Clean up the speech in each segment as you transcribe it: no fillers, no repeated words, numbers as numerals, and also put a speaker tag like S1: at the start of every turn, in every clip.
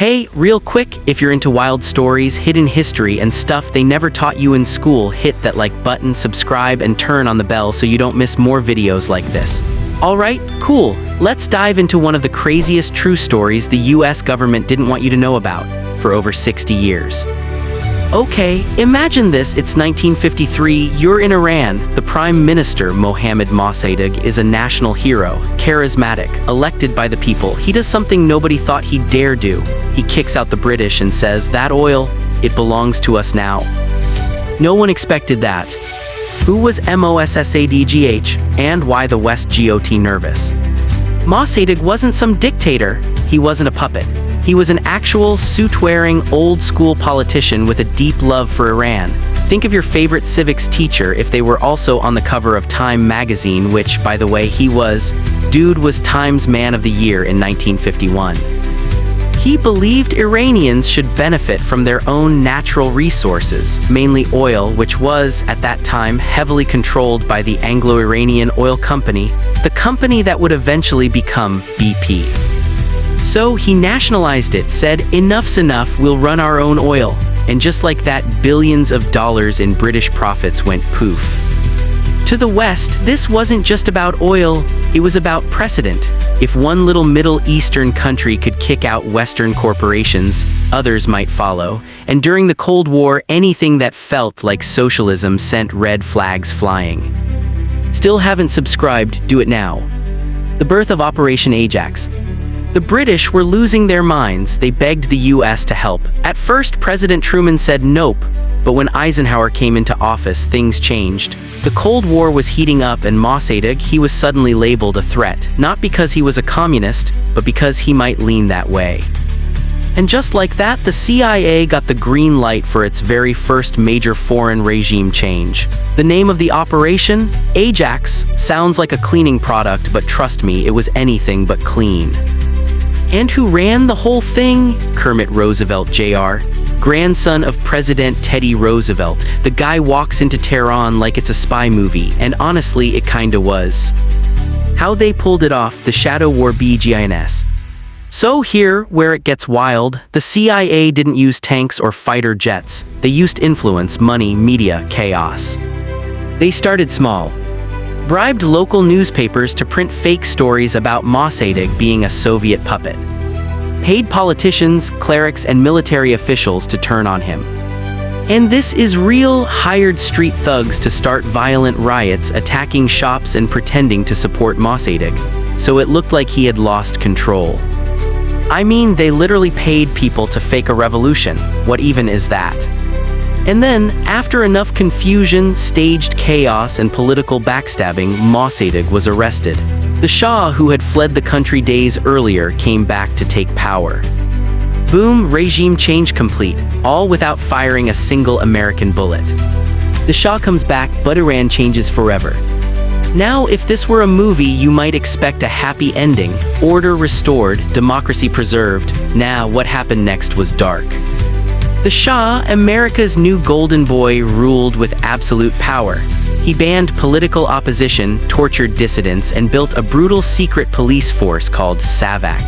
S1: Hey, real quick, if you're into wild stories, hidden history, and stuff they never taught you in school, hit that like button, subscribe, and turn on the bell so you don't miss more videos like this. Alright, cool. Let's dive into one of the craziest true stories the US government didn't want you to know about for over 60 years. Okay, imagine this, it's 1953, you're in Iran. The Prime Minister, Mohammad Mossadegh, is a national hero, charismatic, elected by the people. He does something nobody thought he'd dare do. He kicks out the British and says, "That oil, it belongs to us now." No one expected that. Who was Mossadegh, and why the West got nervous? Mossadegh wasn't some dictator, he wasn't a puppet. He was an actual, suit-wearing, old-school politician with a deep love for Iran. Think of your favorite civics teacher if they were also on the cover of Time magazine, which, by the way, he was. Dude was Time's Man of the Year in 1951. He believed Iranians should benefit from their own natural resources, mainly oil, which was, at that time, heavily controlled by the Anglo-Iranian Oil Company, the company that would eventually become BP. So he nationalized it, said, "Enough's enough, we'll run our own oil." And just like that, billions of dollars in British profits went poof. To the West, this wasn't just about oil, it was about precedent. If one little Middle Eastern country could kick out Western corporations, others might follow. And during the Cold War, anything that felt like socialism sent red flags flying. Still haven't subscribed? Do it now. The birth of Operation Ajax. The British were losing their minds. They begged the US to help. At first, President Truman said nope, but when Eisenhower came into office, things changed. The Cold War was heating up, and Mossadegh, he was suddenly labeled a threat, not because he was a communist, but because he might lean that way. And just like that, the CIA got the green light for its very first major foreign regime change. The name of the operation? Ajax. Sounds like a cleaning product, but trust me, it was anything but clean. And who ran the whole thing? Kermit Roosevelt Jr., grandson of President Teddy Roosevelt. The guy walks into Tehran like it's a spy movie, and honestly, it kinda was. How they pulled it off, the Shadow War begins. So here, where it gets wild, the CIA didn't use tanks or fighter jets. They used influence, money, media, chaos. They started small. Bribed local newspapers to print fake stories about Mossadegh being a Soviet puppet. Paid politicians, clerics, and military officials to turn on him. And this is real, hired street thugs to start violent riots, attacking shops and pretending to support Mossadegh. So it looked like he had lost control. I mean, they literally paid people to fake a revolution. What even is that? And then, after enough confusion, staged chaos, and political backstabbing, Mossadegh was arrested. The Shah, who had fled the country days earlier, came back to take power. Boom, regime change complete, all without firing a single American bullet. The Shah comes back, but Iran changes forever. Now, if this were a movie, you might expect a happy ending, order restored, democracy preserved. Now, what happened next was dark. The Shah, America's new golden boy, ruled with absolute power. He banned political opposition, tortured dissidents, and built a brutal secret police force called SAVAK.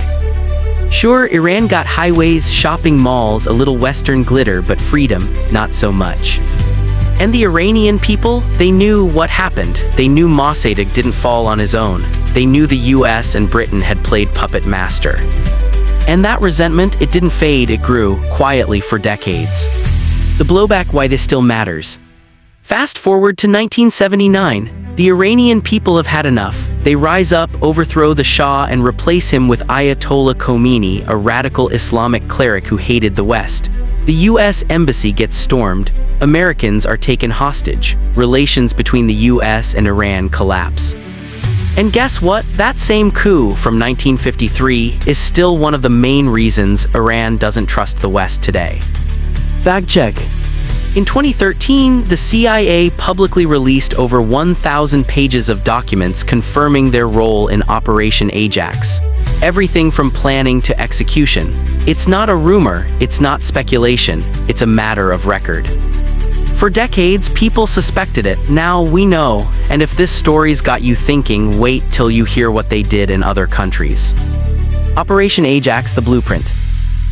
S1: Sure, Iran got highways, shopping malls, a little Western glitter, but freedom, not so much. And the Iranian people, they knew what happened. They knew Mossadegh didn't fall on his own. They knew the US and Britain had played puppet master. And that resentment, it didn't fade, it grew, quietly for decades. The blowback, why this still matters. Fast forward to 1979. The Iranian people have had enough. They rise up, overthrow the Shah, and replace him with Ayatollah Khomeini, a radical Islamic cleric who hated the West. The US embassy gets stormed. Americans are taken hostage. Relations between the US and Iran collapse. And guess what? That same coup from 1953 is still one of the main reasons Iran doesn't trust the West today. Fact check. In 2013, the CIA publicly released over 1,000 pages of documents confirming their role in Operation Ajax. Everything from planning to execution. It's not a rumor, it's not speculation, it's a matter of record. For decades, people suspected it. Now we know, and if this story's got you thinking, wait till you hear what they did in other countries. Operation Ajax, the blueprint.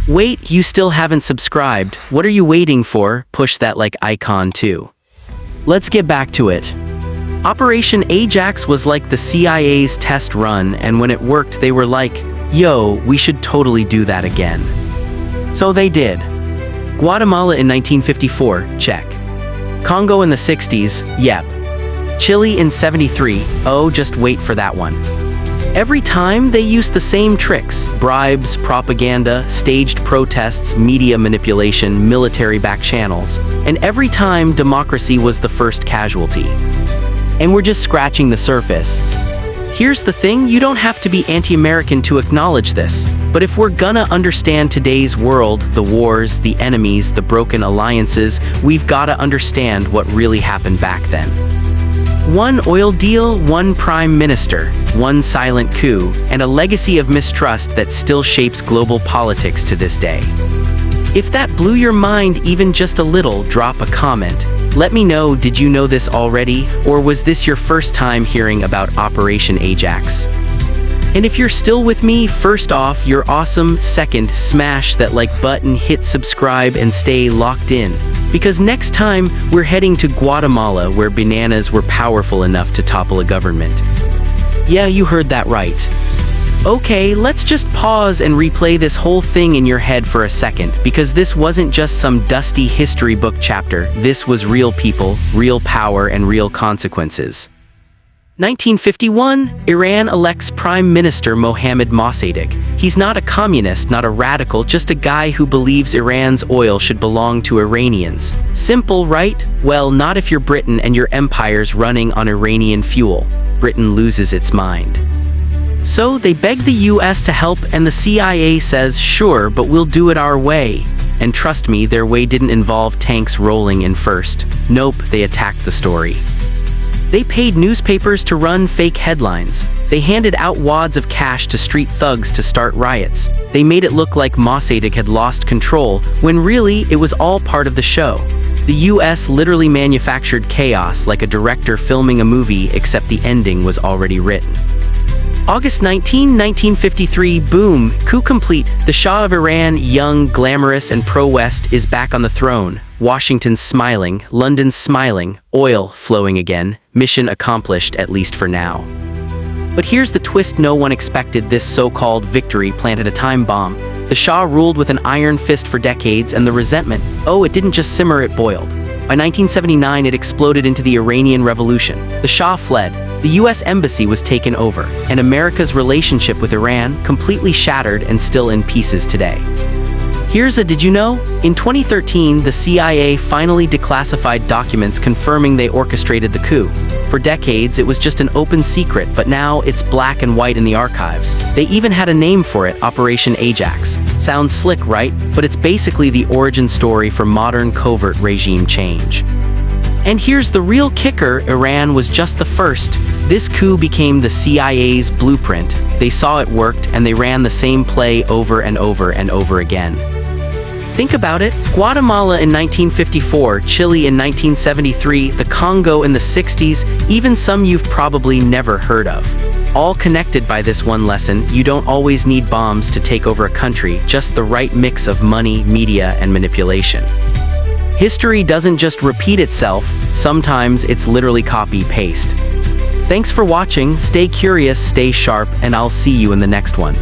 S1: Wait, you still haven't subscribed. What are you waiting for? Push that like icon too. Let's get back to it. Operation Ajax was like the CIA's test run, and when it worked, they were like, yo, we should totally do that again. So they did. Guatemala in 1954, check. Congo in the 60s, yep. Chile in 73, oh, just wait for that one. Every time, they used the same tricks: bribes, propaganda, staged protests, media manipulation, military back channels. And every time, democracy was the first casualty. And we're just scratching the surface. Here's the thing, you don't have to be anti-American to acknowledge this. But if we're gonna understand today's world, the wars, the enemies, the broken alliances, we've gotta understand what really happened back then. One oil deal, one prime minister, one silent coup, and a legacy of mistrust that still shapes global politics to this day. If that blew your mind even just a little, drop a comment. Let me know, did you know this already, or was this your first time hearing about Operation Ajax? And if you're still with me, first off, you're awesome. Second, smash that like button, hit subscribe, and stay locked in. Because next time, we're heading to Guatemala, where bananas were powerful enough to topple a government. Yeah, you heard that right. Okay, let's just pause and replay this whole thing in your head for a second, because this wasn't just some dusty history book chapter. This was real people, real power, and real consequences. 1951, Iran elects Prime Minister Mohammad Mossadegh. He's not a communist, not a radical, just a guy who believes Iran's oil should belong to Iranians. Simple, right? Well, not if you're Britain and your empire's running on Iranian fuel. Britain loses its mind. So they beg the US to help, and the CIA says, sure, but we'll do it our way. And trust me, their way didn't involve tanks rolling in first. Nope, they attacked the story. They paid newspapers to run fake headlines. They handed out wads of cash to street thugs to start riots. They made it look like Mossadegh had lost control, when really, it was all part of the show. The US literally manufactured chaos like a director filming a movie, except the ending was already written. August 19, 1953, boom, coup complete. The Shah of Iran, young, glamorous, and pro-West, is back on the throne. Washington's smiling, London's smiling, oil flowing again. Mission accomplished, at least for now. But here's the twist no one expected: this so-called victory planted a time bomb. The Shah ruled with an iron fist for decades, and the resentment, oh, it didn't just simmer, it boiled. By 1979, it exploded into the Iranian Revolution. The Shah fled. The US embassy was taken over, and America's relationship with Iran completely shattered and still in pieces today. Here's a did you know? In 2013, the CIA finally declassified documents confirming they orchestrated the coup. For decades, it was just an open secret, but now it's black and white in the archives. They even had a name for it, Operation Ajax. Sounds slick, right? But it's basically the origin story for modern covert regime change. And here's the real kicker: Iran was just the first. This coup became the CIA's blueprint. They saw it worked, and they ran the same play over and over and over again. Think about it: Guatemala in 1954, Chile in 1973, the Congo in the 60s, even some you've probably never heard of. All connected by this one lesson: you don't always need bombs to take over a country, just the right mix of money, media, and manipulation. History doesn't just repeat itself, sometimes it's literally copy-paste. Thanks for watching, stay curious, stay sharp, and I'll see you in the next one.